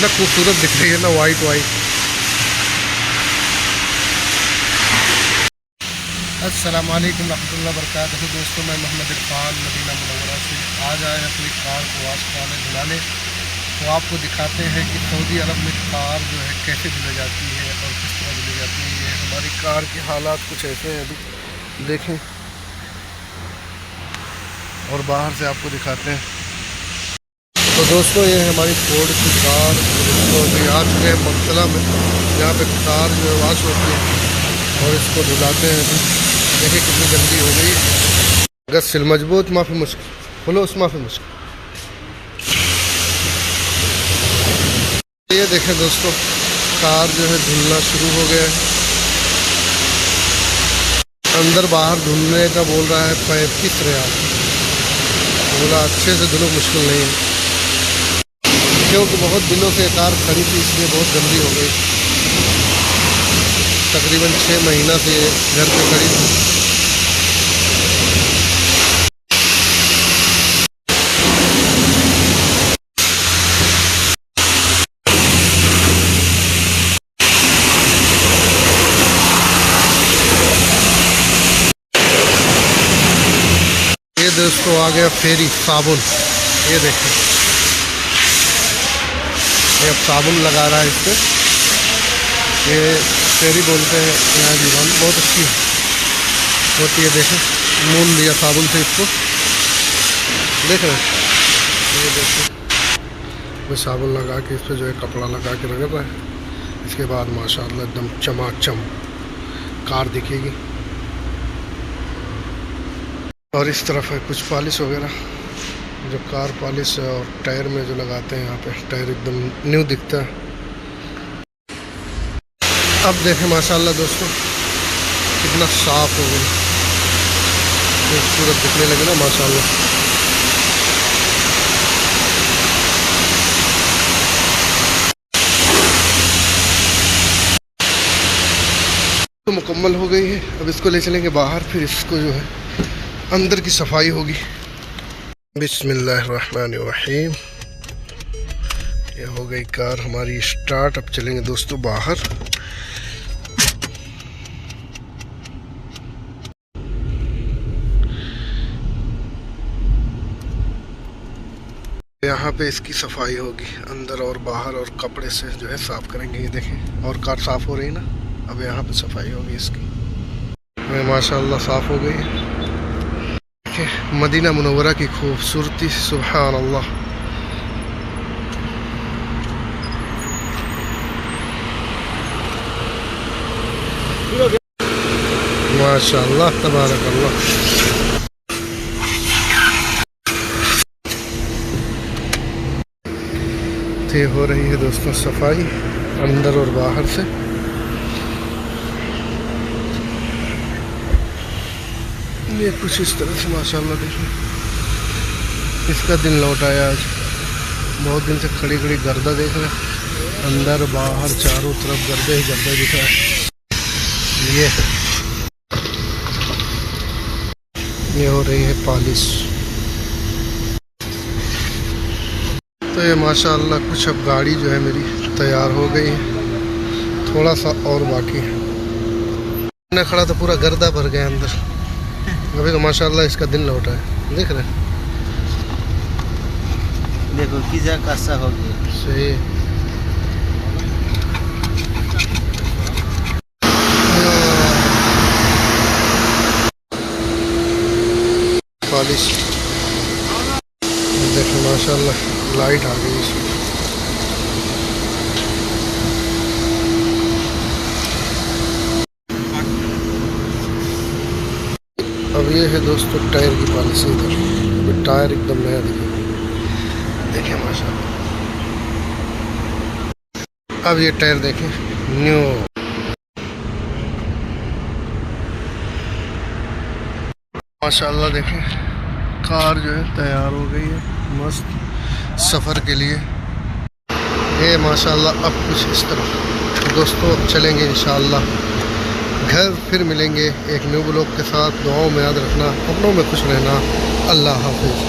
कितना खूबसूरत दिख रही है ना, वाइट वाइट। अस्सलाम वालेकुम रहमतुल्लाहि व बरकातहू। दोस्तों, मैं मोहम्मद इरफान मदीना मुनव्वरा से आज आए अपनी कार को वाश कराने धुलाने। तो आपको दिखाते हैं कि सऊदी अरब में कार जो है कैसे धुलाई जाती है और किस तरह धुलाई जाती है। हमारी कार के हालात कुछ ऐसे हैं, अभी देखें और बाहर से आपको दिखाते हैं। तो दोस्तों, ये है हमारी फोर्ड की कार। तो अभी आ चुके हैं मक्तला में, जहाँ पे कार जो है वाश होती है और इसको धुलाते हैं। अभी देखिए कितनी गंदी हो गई। गस्सिल मजबूत माफ़ी मुश्किल, खुलूस माफ़ी मुश्किल। ये देखें दोस्तों, कार जो है धुलना शुरू हो गया है। अंदर बाहर धुलने का बोल रहा है 35 रियाल। बोला अच्छे से धुलो, मुश्किल नहीं है, क्योंकि बहुत दिनों से कार खड़ी थी, इसलिए बहुत गंदी हो गई। तकरीबन 6 महीना से घर पे खड़ी थी। ये दोस्तों आ गया फेरी साबुन। ये देखें, ये अब साबुन लगा रहा है इस पर। ये फेरी बोलते हैं यहाँ जीवन, बहुत अच्छी होती है। देखें, मून दिया साबुन से इसको, देख रहे हैं। ये देखें, वो साबुन लगा के इस पर जो है कपड़ा लगा के रगड़ रहा है। इसके बाद माशाल्लाह एकदम चमाचम कार दिखेगी। और इस तरफ है कुछ पॉलिश वगैरह, जो कार पॉलिश और टायर में जो लगाते हैं, यहाँ पे टायर एकदम न्यू दिखता है। अब देखें माशाल्लाह दोस्तों, कितना साफ हो गई, खूबसूरत दिखने लगे ना माशाल्लाह। तो मुकम्मल हो गई है। अब इसको ले चलेंगे बाहर, फिर इसको जो है अंदर की सफाई होगी। बिस्मिल्लाहिर्रहमानिर्रहीम। ये हो गई कार हमारी स्टार्ट। अब चलेंगे दोस्तों बाहर। यहाँ पे इसकी सफाई होगी अंदर और बाहर, और कपड़े से जो है साफ करेंगे। ये देखें, और कार साफ हो रही है ना। अब यहाँ पे सफाई होगी इसकी। माशाल्लाह साफ हो गई है। मदीना मुनव्वरा की खूबसूरती, सुभान अल्लाह। माशाल्लाह तबारक अल्लाह। ये हो रही है दोस्तों सफाई अंदर और बाहर से। ये कुछ इस तरह से माशाल्लाह देखिए, इसका दिन लौट आया आज। बहुत दिन से खड़ी खड़ी गर्दा देख रहे हैं, अंदर बाहर चारों तरफ गर्दे ही गर्दा दिख रहा है। ये हो रही है पॉलिश। तो ये माशाल्लाह कुछ अब गाड़ी जो है मेरी तैयार हो गई है, थोड़ा सा और बाकी है। मैंने खड़ा तो पूरा गर्दा भर गया अंदर। अभी तो माशाल्लाह इसका दिन लौटा है, देख रहे हैं। देखो किसा कैसा हो गया। सही पॉलिश देखो माशाल्लाह, लाइट आ गई इसमें। अब ये है दोस्तों टायर की पॉलिश। इधर टायर एकदम नया देखिए माशाल्लाह। अब ये टायर देखें न्यू। माशाल्लाह देखें, कार जो है तैयार हो गई है मस्त सफ़र के लिए। ये माशाल्लाह अब कुछ इस तरह। दोस्तों चलेंगे इंशाअल्लाह घर, फिर मिलेंगे एक न्यू ब्लॉग के साथ। दुआओं में याद रखना, अपनों में खुश रहना। अल्लाह हाफिज़।